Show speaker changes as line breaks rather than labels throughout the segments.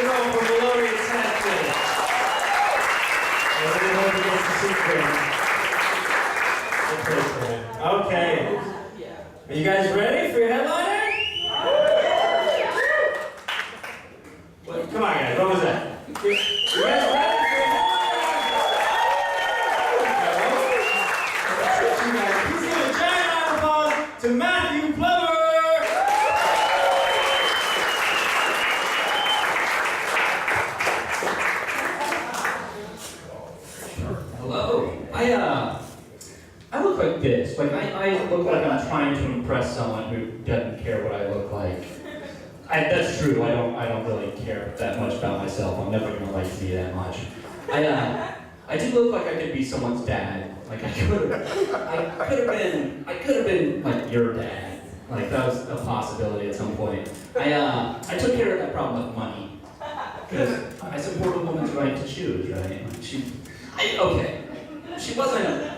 row from Melodious Texas. I really hope he gets to see him. Okay. Are you guys ready for your headliner? What? Come on, guys. What was that? You guys ready for your headliner? Please give a giant round of applause to Matthew Plummer.
Hello. I look like this. Like I look like I'm trying to impress someone who doesn't care what I look like. That's true. I don't really care that much about myself. I'm never gonna like to be that much. I do look like I could be someone's dad. Like I could have been like your dad. Like that was a possibility at some point. I took care of that problem with money because I support a woman's right to choose, right? Like she wasn't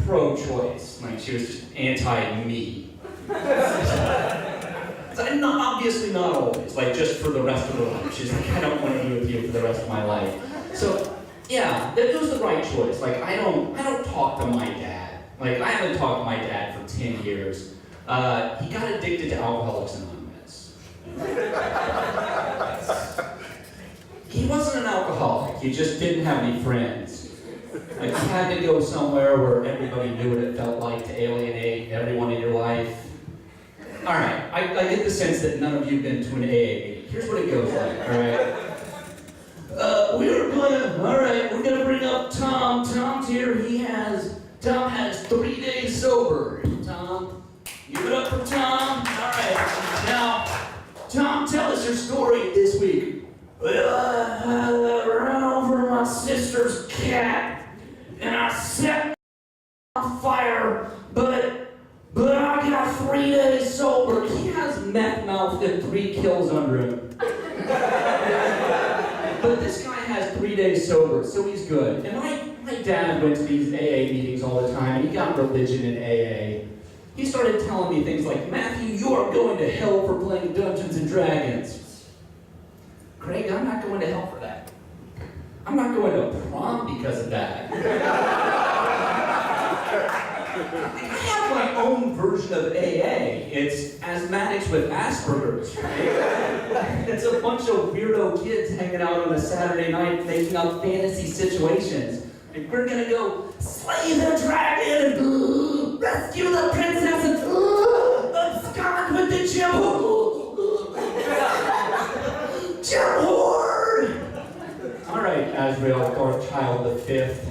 pro-choice. Like she was just anti-me. And obviously not always. Like just for the rest of her life. She's like, I don't want to be with you for the rest of my life. So yeah, it was the right choice. Like I don't talk to my dad. Like I haven't talked to my dad for 10 years. He got addicted to Alcoholics Anonymous. He wasn't an alcoholic. He just didn't have any friends. Like you had to go somewhere where everybody knew what it felt like to alienate everyone in your life. All right, I get the sense that none of you have been to an AA meeting. Here's what it goes like, all right? We're gonna bring up Tom. Tom's here. Tom has 3 days sober. Tom, give it up for Tom. All right, now, Tom, tell us your story this week. Well, I ran over my sister's cat, and I set on fire, but I got 3 days sober. He has meth mouth and 3 kills under him. But this guy has 3 days sober, so he's good. And my dad went to these AA meetings all the time. He got religion in AA. He started telling me things like, Matthew, you are going to hell for playing Dungeons and Dragons. Craig, I'm not going to hell for that. I'm not going to prom because of that. I have my own version of AA. It's asthmatics with Asperger's, right? It's a bunch of weirdo kids hanging out on a Saturday night making up fantasy situations. And we're gonna go slay the dragon and rescue the princess and abscond with the gem horde! All right, Azrael, or child the fifth.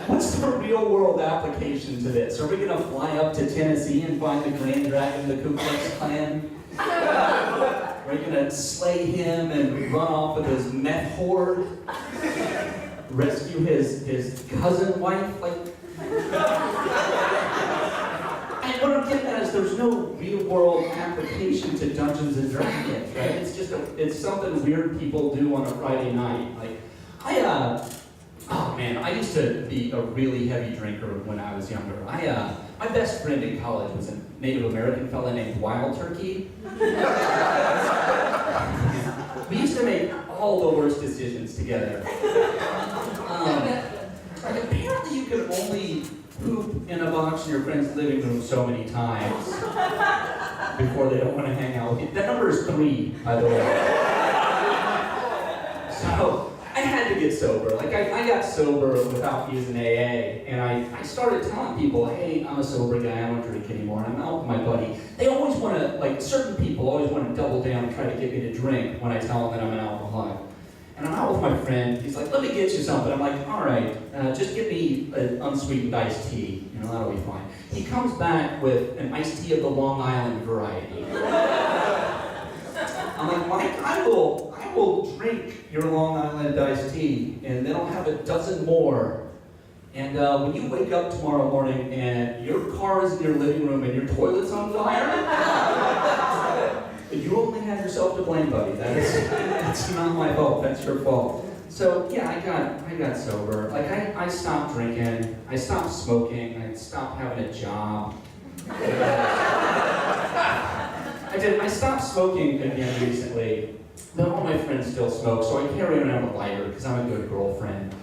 What's the real world application to this? Are we going to fly up to Tennessee and find the Grand Dragon of the Ku Klux Klan? Are we going to slay him and run off with his meth horde? Rescue his cousin wife? Like, and what I'm getting at is there's no real world application to Dungeons and Dragons, right? It's something weird people do on a Friday night. Like, oh man, I used to be a really heavy drinker when I was younger. My best friend in college was a Native American fella named Wild Turkey. We used to make all the worst decisions together. Apparently you can only poop in a box in your friend's living room so many times before they don't want to hang out with you. That number is 3, by the way. So, I had to get sober. Like, I got sober without using AA, and I started telling people, hey, I'm a sober guy, I don't drink anymore, and I'm out with my buddy. They always want to, like, certain people always want to double down and try to get me to drink when I tell them that I'm an alcoholic. And I'm out with my friend, he's like, let me get you something. I'm like, all right, just give me an unsweetened iced tea, you know, that'll be fine. He comes back with an iced tea of the Long Island variety. I'm like, Mike, I will drink your Long Island iced tea, and then I'll have a dozen more. And when you wake up tomorrow morning and your car is in your living room and your toilet's on fire, you only have yourself to blame, buddy. That's not my fault. That's your fault. So yeah, I got sober. Like I stopped drinking. I stopped smoking. I stopped having a job. I stopped smoking again recently. But all my friends still smoke, so I carry around a lighter because I'm a good girlfriend.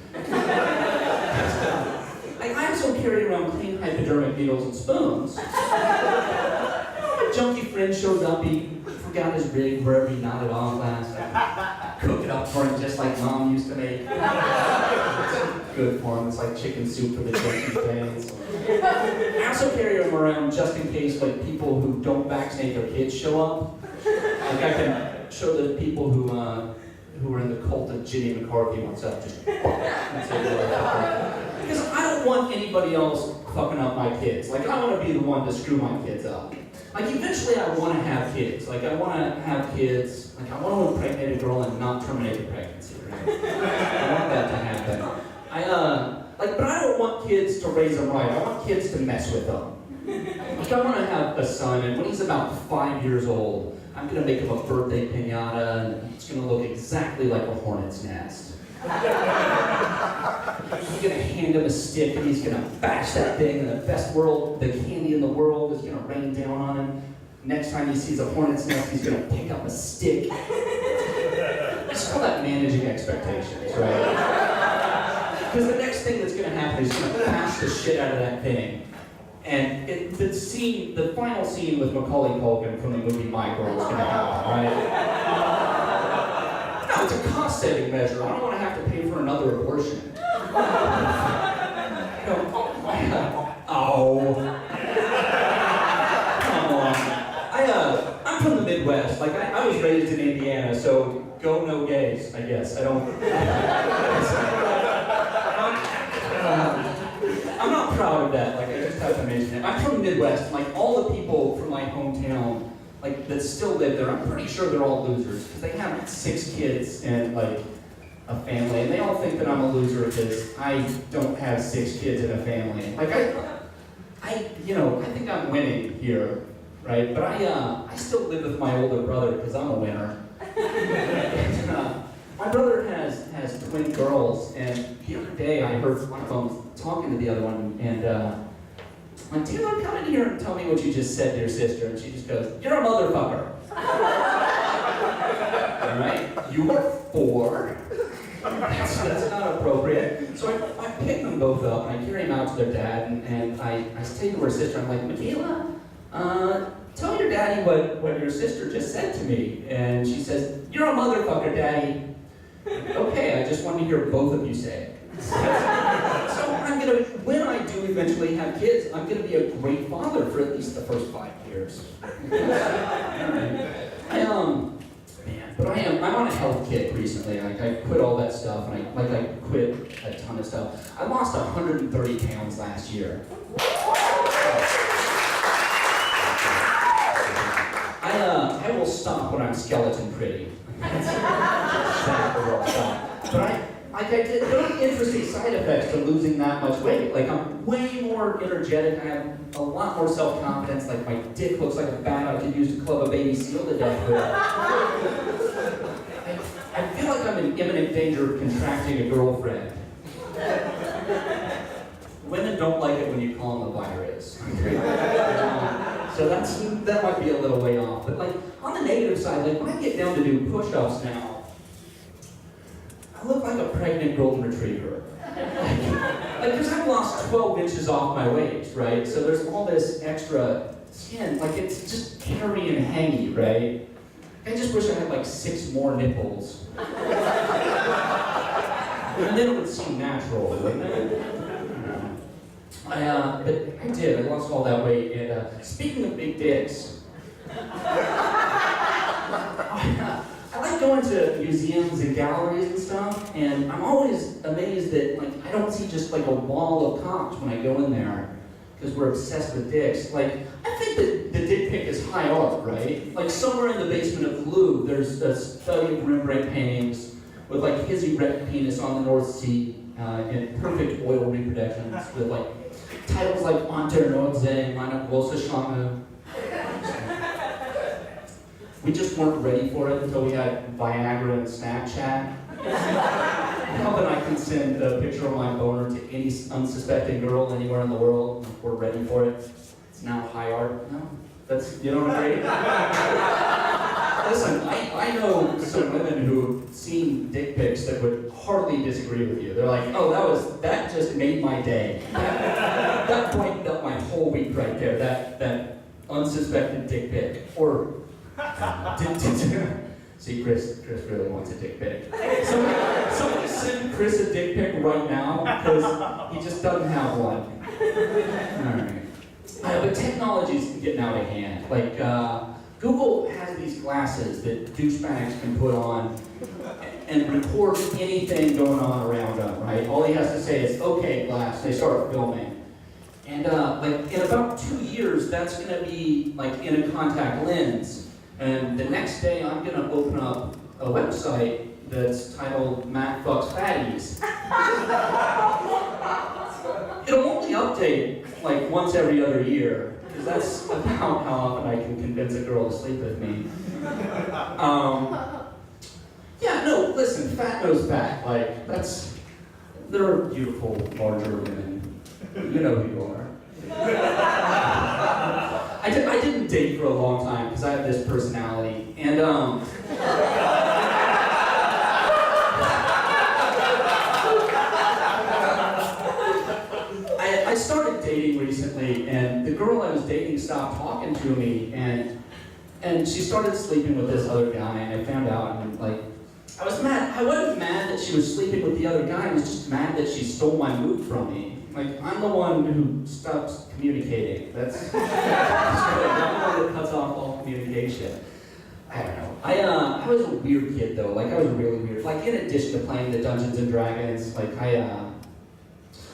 I also carry around clean hypodermic needles and spoons. My junkie friend shows up, he forgot his rig wherever he nodded off last. I cook it up for him just like Mom used to make. It's good for him, it's like chicken soup for the junkie days. I also carry them around just in case like people who don't vaccinate their kids show up. Like I can show the people who are in the cult of Ginny McCarthy what's up. Just because I don't want anybody else fucking up my kids. Like I want to be the one to screw my kids up. Like eventually I want to have kids. Like I want to have kids. Like I want to impregnate a girl and not terminate the pregnancy. Right? I want that to happen. But I don't want kids to raise them right. I want kids to mess with them. Like I want to have a son, and when he's about 5 years old, I'm going to make him a birthday piñata, and it's going to look exactly like a hornet's nest. I'm going to hand him a stick, and he's going to bash that thing, and the candy in the world is going to rain down on him. Next time he sees a hornet's nest, he's going to pick up a stick. I just call that managing expectations, right? Because the next thing that's going to happen is he's going to bash the shit out of that thing. And the final scene with Macaulay Culkin from the movie My Girl is going to happen, right? No, it's a cost-saving measure. I don't want to have to pay for another abortion. Come on. I'm from the Midwest. Like, I was raised in Indiana, so go no gays, I guess. I'm not proud of that, like I just have to mention it. I'm from the Midwest, like all the people from my hometown, like that still live there, I'm pretty sure they're all losers, because they have 6 kids and like a family, and they all think that I'm a loser because I don't have 6 kids and a family. Like I think I'm winning here, right? But I still live with my older brother because I'm a winner. My brother has twin girls, and the other day I heard one of them talking to the other one, and I'm like, Taylor, come in here and tell me what you just said to your sister. And she just goes, you're a motherfucker. All right? You are 4. That's not appropriate. So I pick them both up, and I carry them out to their dad, and I say to her sister, I'm like, Michaela, tell your daddy what your sister just said to me. And she says, you're a motherfucker, daddy. Okay, I just wanted to hear both of you say it. So when I do eventually have kids, I'm gonna be a great father for at least the first 5 years. I'm on a health kick recently. Like I quit all that stuff, and I quit a ton of stuff. I lost 130 pounds last year. I will stop when I'm skeleton pretty. That's exactly where I'll stop. But there are interesting side effects to losing that much weight. Like I'm way more energetic. I have a lot more self-confidence. Like my dick looks like a bat I could use to club a baby seal to death with. I feel like I'm in imminent danger of contracting a girlfriend. Women don't like it when you call them a virus. So that might be a little way off. But like on the negative side, like when I get down to do push-ups now, I look like a pregnant golden retriever. Like, because I've lost 12 inches off my waist, right? So there's all this extra skin, like it's just hairy and hangy, right? I just wish I had like 6 more nipples. And then it would seem natural, wouldn't it? But I did. I lost all that weight. And speaking of big dicks, I like going to museums and galleries and stuff, and I'm always amazed that like I don't see just like a wall of cocks when I go in there, because we're obsessed with dicks. Like I think that the dick pic is high art, right? Like somewhere in the basement of the Louvre, there's a study of Rembrandt paintings with like his erect penis on the North Sea and perfect oil reproductions with like titles like Ante Nordze, Meine große Schlange. We just weren't ready for it until we had Viagra and Snapchat. Now that I can send a picture of my boner to any unsuspecting girl anywhere in the world, we're ready for it. It's now high art. No? You don't agree? Listen, I I know some women who have seen dick pics that would hardly disagree with you. They're like, oh, that just made my day. That brightened up my whole week right there. That unsuspected dick pic. Or see, Chris really wants a dick pic. Somebody send Chris a dick pic right now because he just doesn't have one. All right. But technology's getting out of hand. Like, Google has these glasses that douchebags can put on and record anything going on around them, right? All he has to say is, okay, glass, they start filming. And like, in about 2 years, that's gonna be like in a contact lens. And the next day, I'm gonna open up a website that's titled Matt Fucks Fatties. It'll only update like once every other year, because that's about how often I can convince a girl to sleep with me. Yeah, no, listen, fat knows fat. Like, they're beautiful, larger women. You know who you are. I didn't date for a long time because I have this personality, and I started dating recently, and the girl I was dating stopped talking to me, and she started sleeping with this other guy, and I found out, and like, I was mad. I wasn't mad that she was sleeping with the other guy, I was just mad that she stole my mood from me. Like, I'm the one who stops communicating. That's good. I'm the one that cuts off all communication. I don't know. I was a weird kid though, like I was really weird. Like, in addition to playing the Dungeons and Dragons, like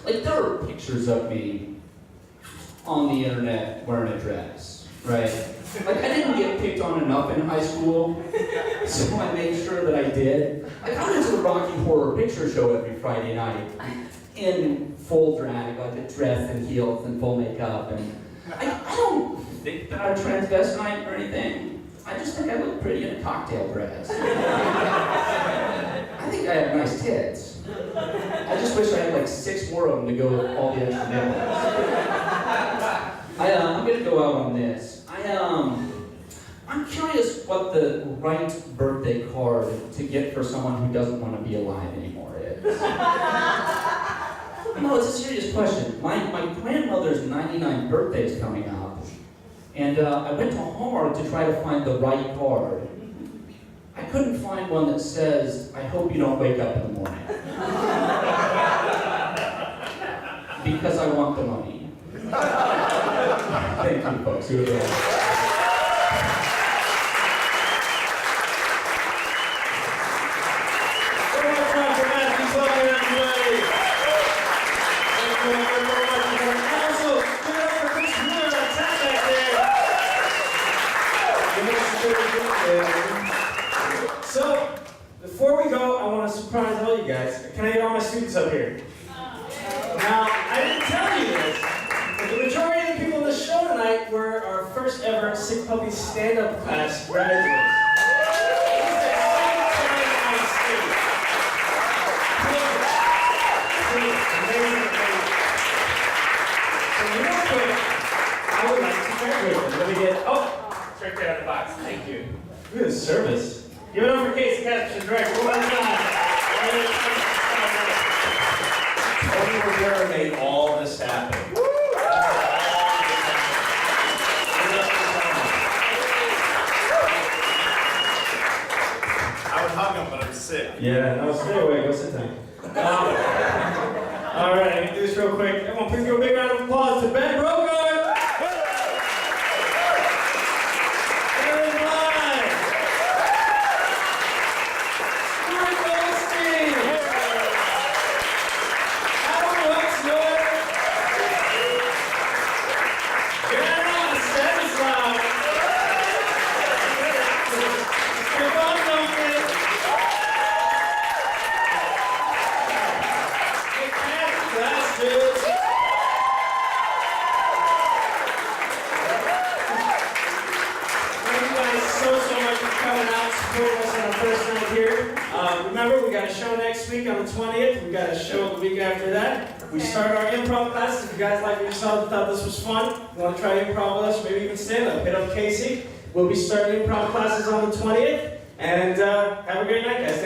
like, there are pictures of me on the internet wearing a dress, right? Like, I didn't get picked on enough in high school, so I made sure that I did. Like, I went to the Rocky Horror Picture Show every Friday night in full drag, like a dress and heels and full makeup, and I don't think that I'm transvestite or anything. I just think I look pretty in a cocktail dress. I think I have nice tits. I just wish I had like 6 more of them to go with all the extra nipples. I'm gonna go out on this. I'm curious what the right birthday card to get for someone who doesn't want to be alive anymore is. No, it's a serious question. My grandmother's 99th birthday is coming up, and I went to Hallmark to try to find the right card. I couldn't find one that says, I hope you don't wake up in the morning. Because I want the money. Thank you, folks. Who are there?
So, before we go, I want to surprise all you guys. Can I get all my students up here? Now, I didn't tell you this, but the majority of the people in the show tonight were our first ever Sick Puppy stand-up class graduates. I would like to graduate them. Let me get, it's right there on the box. Thank you. Good service. Give it up for Casey Catch, director. One more time.
Tony Rivera made all this happen.
I would hug him, but I'm sick.
Yeah, no, stay away. Go sit down. All right, I'm going to do this real quick. Everyone, please give a big round of applause to Ben Rogard. Aaron Blythe. Stuart Goldstein. Adam Wexner. Jana Stanislav. Stefan Duncan. Bastards. Thank you guys so much for coming out and supporting us on our first night here. Remember, we got a show next week on the 20th. We got a show the week after that. We start our improv classes. If you guys like what you saw and thought this was fun, you want to try improv with us, maybe even stand up, hit up Casey. We'll be starting improv classes on the 20th. And Have a great night, guys.